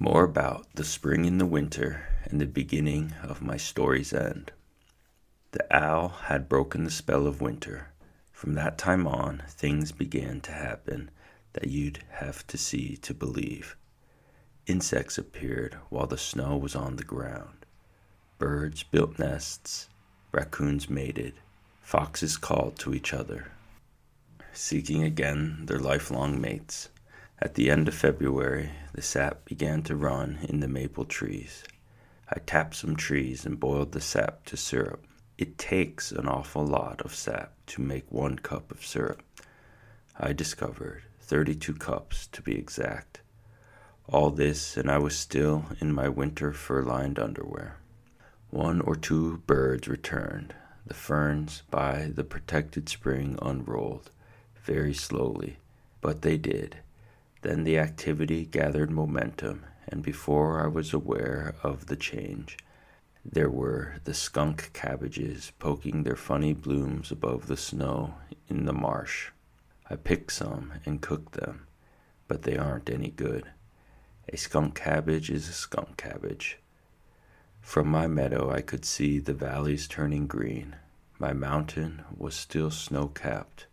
More about the spring and the winter and the beginning of my story's end. The owl had broken the spell of winter. From that time on, things began to happen that you'd have to see to believe. Insects appeared while the snow was on the ground. Birds built nests, raccoons mated, foxes called to each other, seeking again their lifelong mates. At the end of February, the sap began to run in the maple trees. I tapped some trees and boiled the sap to syrup. It takes an awful lot of sap to make 1 cup of syrup. I discovered 32 cups to be exact. All this, and I was still in my winter fur-lined underwear. 1 or 2 birds returned. The ferns by the protected spring unrolled, very slowly, but they did. Then the activity gathered momentum, and before I was aware of the change, there were the skunk cabbages poking their funny blooms above the snow in the marsh. I picked some and cooked them, but they aren't any good. A skunk cabbage is a skunk cabbage. From my meadow I could see the valleys turning green. My mountain was still snow-capped,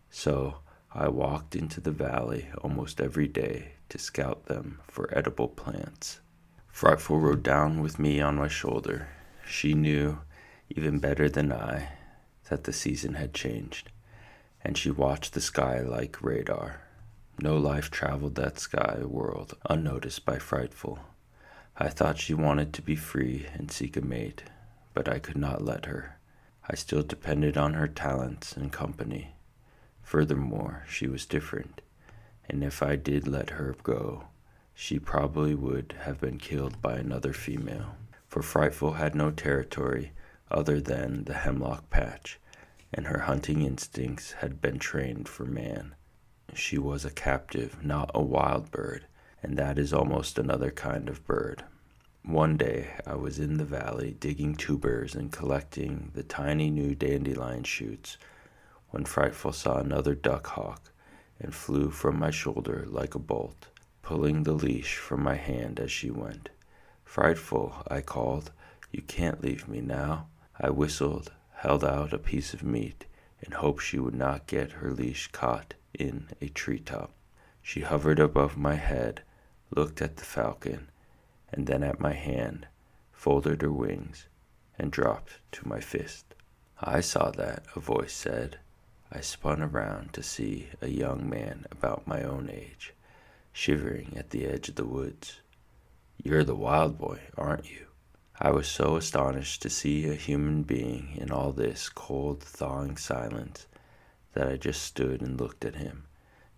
so I walked into the valley almost every day to scout them for edible plants. Frightful rode down with me on my shoulder. She knew, even better than I, that the season had changed, and she watched the sky like radar. No life traveled that sky world unnoticed by Frightful. I thought she wanted to be free and seek a mate, but I could not let her. I still depended on her talents and company. Furthermore, she was different, and if I did let her go, she probably would have been killed by another female. For Frightful had no territory other than the hemlock patch, and her hunting instincts had been trained for man. She was a captive, not a wild bird, and that is almost another kind of bird. One day I was in the valley digging tubers and collecting the tiny new dandelion shoots when Frightful saw another duck hawk and flew from my shoulder like a bolt, pulling the leash from my hand as she went. "Frightful," I called, "you can't leave me now." I whistled, held out a piece of meat, and hoped she would not get her leash caught in a treetop. She hovered above my head, looked at the falcon, and then at my hand, folded her wings, and dropped to my fist. "I saw that," a voice said. I spun around to see a young man about my own age, shivering at the edge of the woods. "You're the wild boy, aren't you?" I was so astonished to see a human being in all this cold, thawing silence that I just stood and looked at him.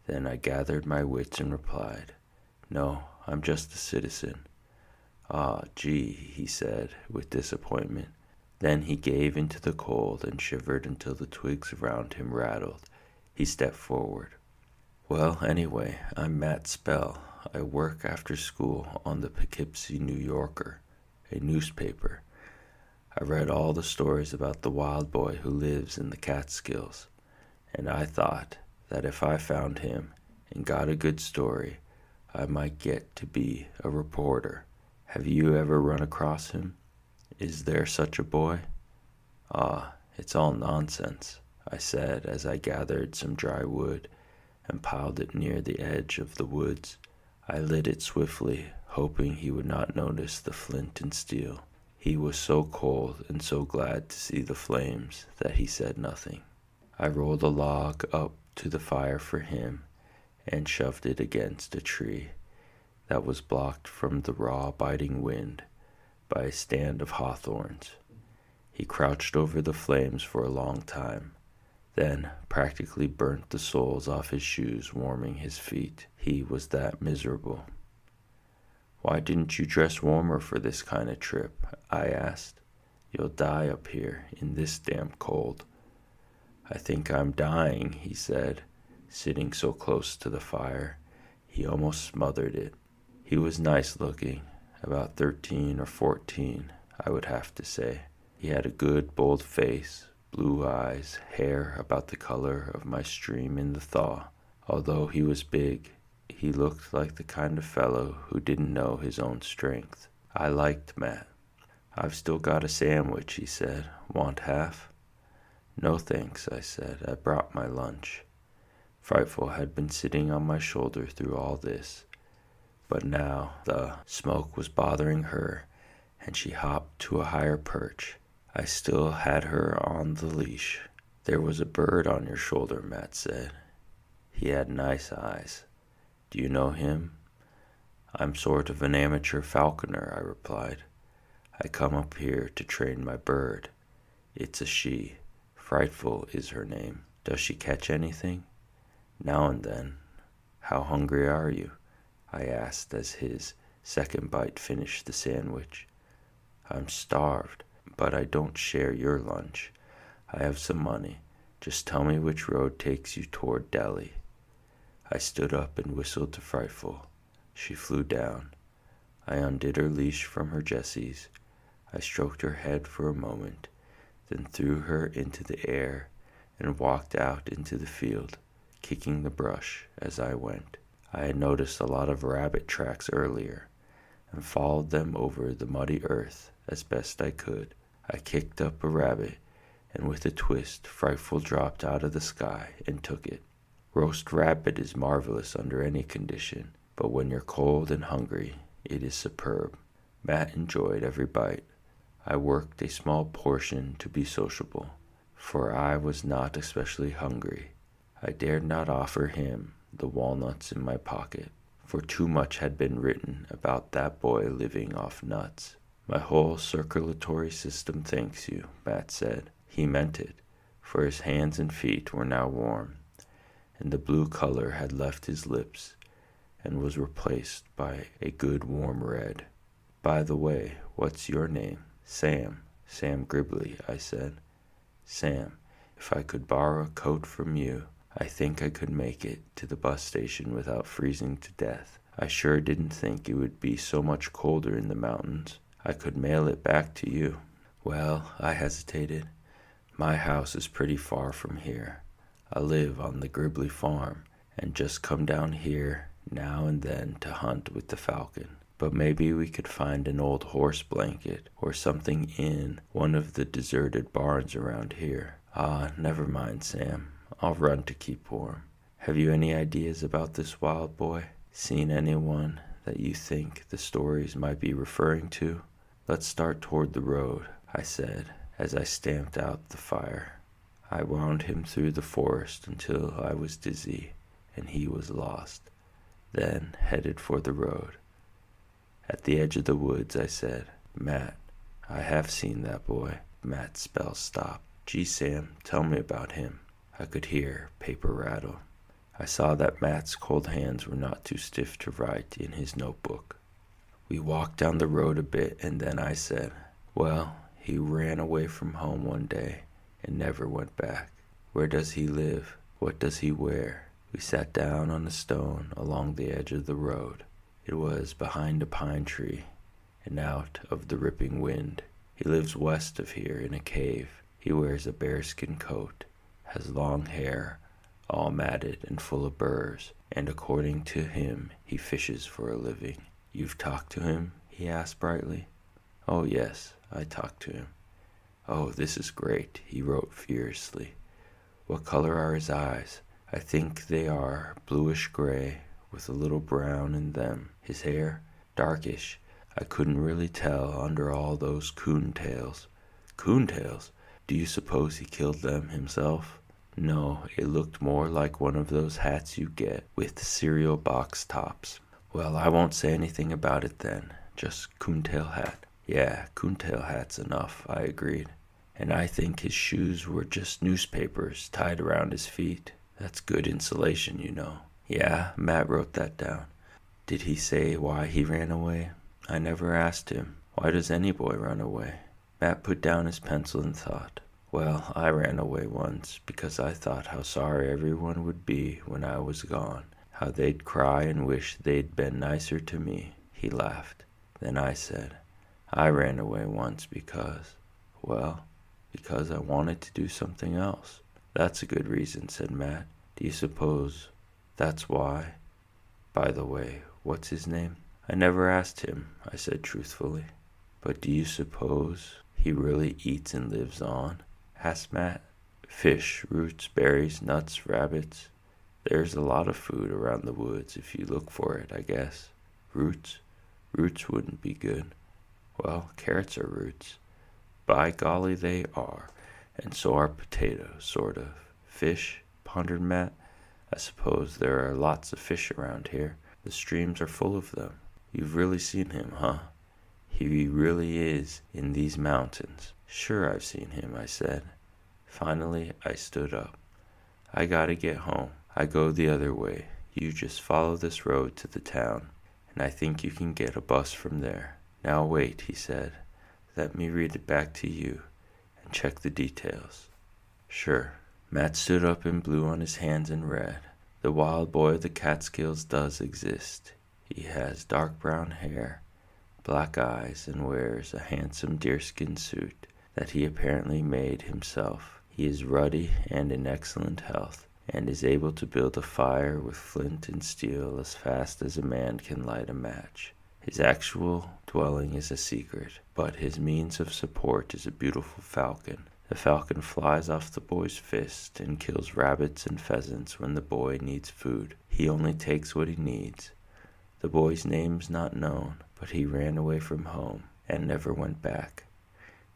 Then I gathered my wits and replied, "No, I'm just a citizen." "Ah, gee," he said with disappointment. Then he gave into the cold and shivered until the twigs around him rattled. He stepped forward. "Well, anyway, I'm Matt Spell. I work after school on the Poughkeepsie New Yorker, a newspaper. I read all the stories about the wild boy who lives in the Catskills, and I thought that if I found him and got a good story, I might get to be a reporter. Have you ever run across him? Is there such a boy?" "Ah, it's all nonsense," I said as I gathered some dry wood and piled it near the edge of the woods. I lit it swiftly, hoping he would not notice the flint and steel. He was so cold and so glad to see the flames that he said nothing. I rolled a log up to the fire for him and shoved it against a tree that was blocked from the raw, biting wind by a stand of hawthorns. He crouched over the flames for a long time, then practically burnt the soles off his shoes warming his feet. He was that miserable. "Why didn't you dress warmer for this kind of trip?" I asked. "You'll die up here in this damp cold." "I think I'm dying," he said, sitting so close to the fire he almost smothered it. He was nice looking, about 13 or 14, I would have to say. He had a good, bold face, blue eyes, hair about the color of my stream in the thaw. Although he was big, He looked like the kind of fellow who didn't know his own strength. I liked Matt. "I've still got a sandwich," he said. "Want half?" "No thanks," I said. "I brought my lunch." Frightful had been sitting on my shoulder through all this, but now the smoke was bothering her, and she hopped to a higher perch. I still had her on the leash. "There was a bird on your shoulder," Matt said. He had nice eyes. "Do you know him?" "I'm sort of an amateur falconer," I replied. "I come up here to train my bird. It's a she. Frightful is her name. Does she catch anything?" "Now and then." "How hungry are you?" I asked as his second bite finished the sandwich. "I'm starved, but I don't share your lunch. I have some money. Just tell me which road takes you toward Delhi." I stood up and whistled to Frightful. She flew down. I undid her leash from her jesses. I stroked her head for a moment, then threw her into the air and walked out into the field, kicking the brush as I went. I had noticed a lot of rabbit tracks earlier and followed them over the muddy earth as best I could. I kicked up a rabbit, and with a twist, Frightful dropped out of the sky and took it. Roast rabbit is marvelous under any condition, but when you're cold and hungry, it is superb. Matt enjoyed every bite. I worked a small portion to be sociable, for I was not especially hungry. I dared not offer him the walnuts in my pocket, for too much had been written about that boy living off nuts. "My whole circulatory system thanks you," Matt said. He meant it, for his hands and feet were now warm, and the blue color had left his lips and was replaced by a good warm red. "By the way, what's your name?" "Sam. Sam Gribley," I said. "Sam, if I could borrow a coat from you, I think I could make it to the bus station without freezing to death. I sure didn't think it would be so much colder in the mountains. I could mail it back to you." "Well," I hesitated, "my house is pretty far from here. I live on the Gribley farm and just come down here now and then to hunt with the falcon. But maybe we could find an old horse blanket or something in one of the deserted barns around here." "Ah, never mind, Sam. I'll run to keep warm. Have you any ideas about this wild boy? Seen anyone that you think the stories might be referring to?" "Let's start toward the road," I said as I stamped out the fire. I wound him through the forest until I was dizzy and he was lost, then headed for the road. At the edge of the woods, I said, "Matt, I have seen that boy." Matt's spell stopped. "Gee, Sam, tell me about him." I could hear paper rattle. I saw that Matt's cold hands were not too stiff to write in his notebook. We walked down the road a bit, and then I said, "Well, he ran away from home one day and never went back. Where does he live? What does he wear?" We sat down on a stone along the edge of the road. It was behind a pine tree and out of the ripping wind. "He lives west of here in a cave. He wears a bearskin coat, has long hair, all matted and full of burrs, and according to him, he fishes for a living." "You've talked to him?" he asked brightly. "Oh, yes, I talked to him." "Oh, this is great," he wrote furiously. "What color are his eyes?" "I think they are bluish gray with a little brown in them." "His hair?" "Darkish. I couldn't really tell under all those coon tails." "Coon tails? Do you suppose he killed them himself?" "No, it looked more like one of those hats you get with cereal box tops." "Well, I won't say anything about it then. Just coontail hat." "Yeah, coontail hat's enough," I agreed. "And I think his shoes were just newspapers tied around his feet. That's good insulation, you know." "Yeah," Matt wrote that down. "Did he say why he ran away?" "I never asked him. Why does any boy run away?" Matt put down his pencil and thought. "Well, I ran away once because I thought how sorry everyone would be when I was gone. How they'd cry and wish they'd been nicer to me." He laughed. Then I said, "I ran away once because I wanted to do something else." "That's a good reason," said Matt. "Do you suppose that's why?" By the way, what's his name? I never asked him, I said truthfully. But do you suppose he really eats and lives on? Asked Matt. Fish, roots, berries, nuts, rabbits. There's a lot of food around the woods if you look for it, I guess. Roots? Roots wouldn't be good. Well, carrots are roots. By golly, they are. And so are potatoes, sort of. Fish? Pondered Matt. I suppose there are lots of fish around here. The streams are full of them. You've really seen him, huh? He really is in these mountains. Sure, I've seen him, I said. Finally, I stood up. I gotta get home. I go the other way. You just follow this road to the town, and I think you can get a bus from there. Now wait, he said. Let me read it back to you and check the details. Sure. Matt stood up and blew on his hands and read. The wild boy of the Catskills does exist. He has dark brown hair, black eyes, and wears a handsome deerskin suit that he apparently made himself. He is ruddy and in excellent health, and is able to build a fire with flint and steel as fast as a man can light a match. His actual dwelling is a secret, but his means of support is a beautiful falcon. The falcon flies off the boy's fist and kills rabbits and pheasants when the boy needs food. He only takes what he needs. The boy's name's not known, but he ran away from home and never went back.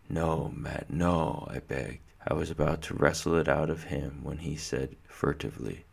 No, Matt, no, I begged. I was about to wrestle it out of him when he said furtively,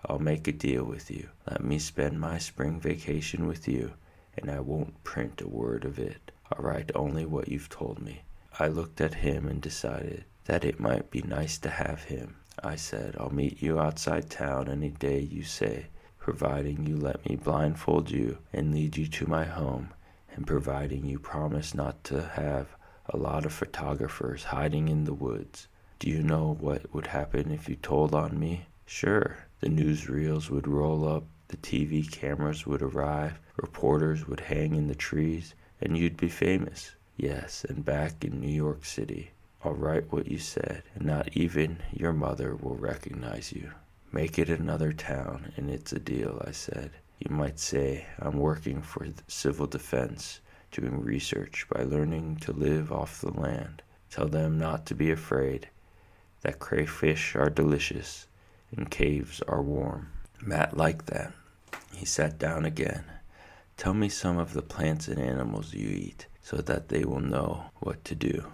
I'll make a deal with you. Let me spend my spring vacation with you, and I won't print a word of it. I'll write only what you've told me. I looked at him and decided that it might be nice to have him. I said, I'll meet you outside town any day you say, providing you let me blindfold you and lead you to my home, and providing you promise not to have a lot of photographers hiding in the woods. Do you know what would happen if you told on me? Sure. The newsreels would roll up, the TV cameras would arrive, reporters would hang in the trees, and you'd be famous. Yes, and back in New York City. I'll write what you said, and not even your mother will recognize you. Make it another town, and it's a deal, I said. You might say I'm working for civil defense, doing research by learning to live off the land. Tell them not to be afraid, that crayfish are delicious, and caves are warm. Matt liked that. He sat down again. Tell me some of the plants and animals you eat, so that they will know what to do.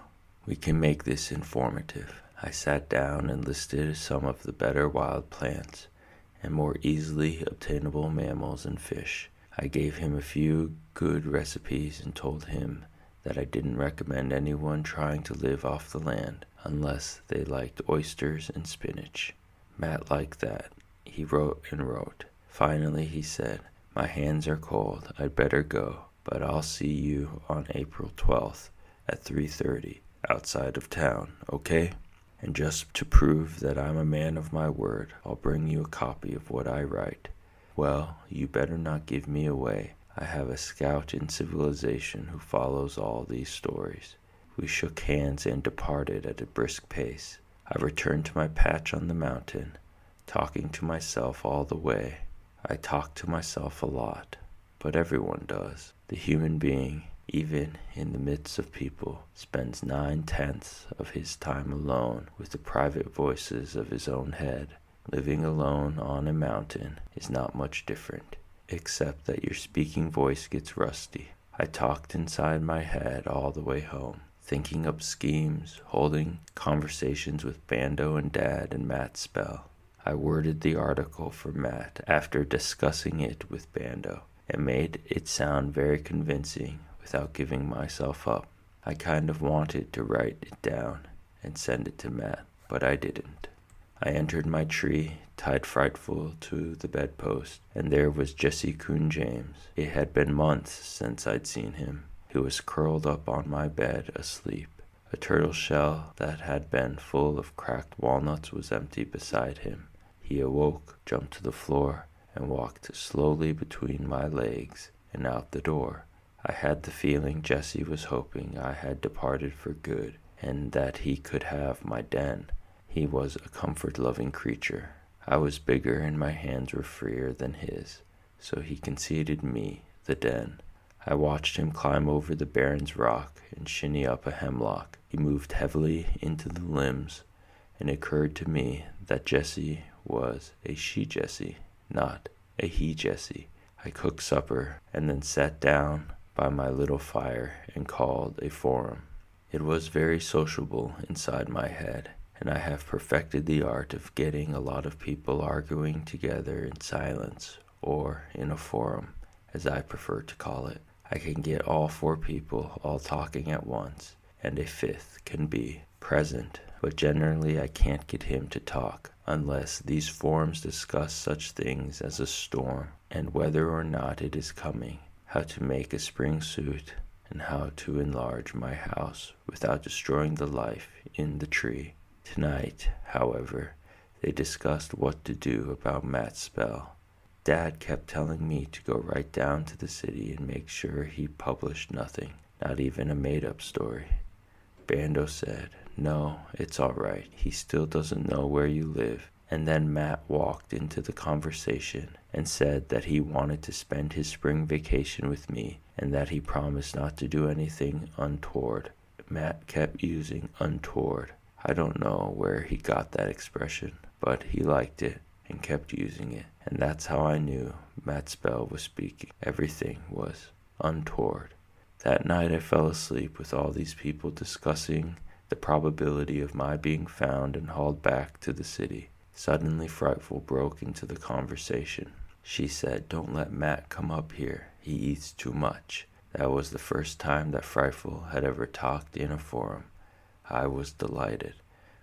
We can make this informative. I sat down and listed some of the better wild plants and more easily obtainable mammals and fish. I gave him a few good recipes and told him that I didn't recommend anyone trying to live off the land unless they liked oysters and spinach. Matt liked that. He wrote and wrote. Finally, he said, My hands are cold. I'd better go. But I'll see you on April 12th at 3:30 outside of town, okay? And just to prove that I'm a man of my word, I'll bring you a copy of what I write. Well, you better not give me away. I have a scout in civilization who follows all these stories. We shook hands and departed at a brisk pace. I returned to my patch on the mountain, talking to myself all the way. I talk to myself a lot, but everyone does. The human being, even in the midst of people, spends 9/10 of his time alone with the private voices of his own head. Living alone on a mountain is not much different, except that your speaking voice gets rusty. I talked inside my head all the way home, thinking up schemes, holding conversations with Bando and Dad and Matt Spell. I worded the article for Matt after discussing it with Bando, and made it sound very convincing without giving myself up. I kind of wanted to write it down and send it to Matt, but I didn't. I entered my tree, tied Frightful to the bedpost, and there was Jesse Coon James. It had been months since I'd seen him. He was curled up on my bed, asleep. A turtle shell that had been full of cracked walnuts was empty beside him. He awoke, jumped to the floor, and walked slowly between my legs and out the door. I had the feeling Jesse was hoping I had departed for good, and that he could have my den. He was a comfort-loving creature. I was bigger and my hands were freer than his, so he conceded me the den. I watched him climb over the Baron's rock and shinny up a hemlock. He moved heavily into the limbs, and it occurred to me that Jessie was a she-Jessie, not a he-Jessie. I cooked supper and then sat down by my little fire and called a forum. It was very sociable inside my head, and I have perfected the art of getting a lot of people arguing together in silence, or in a forum, as I prefer to call it. I can get all 4 people all talking at once, and a 5th can be present, but generally I can't get him to talk unless these forums discuss such things as a storm and whether or not it is coming, how to make a spring suit, and how to enlarge my house without destroying the life in the tree. Tonight, however, they discussed what to do about Matt's spell. Dad kept telling me to go right down to the city and make sure he published nothing, not even a made-up story. Bando said, "No, it's all right. He still doesn't know where you live." And then Matt walked into the conversation and said that he wanted to spend his spring vacation with me and that he promised not to do anything untoward. Matt kept using untoward. I don't know where he got that expression, but he liked it and kept using it, and that's how I knew Matt's spell was speaking. Everything was untoward. That night I fell asleep with all these people discussing the probability of my being found and hauled back to the city. Suddenly Frightful broke into the conversation. She said, "Don't let Matt come up here. He eats too much." That was the first time that Frightful had ever talked in a forum. I was delighted,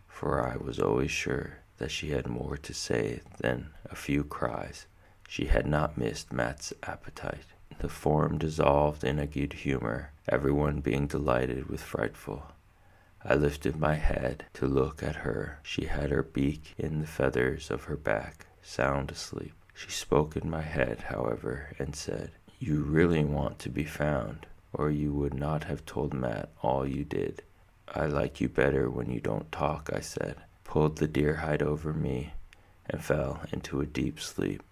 for I was always sure that she had more to say than a few cries. She had not missed Matt's appetite. The forum dissolved in a good humor, everyone being delighted with Frightful. I lifted my head to look at her. She had her beak in the feathers of her back, sound asleep. She spoke in my head, however, and said, "You really want to be found, or you would not have told Matt all you did." "I like you better when you don't talk," I said, pulled the deer hide over me, and fell into a deep sleep.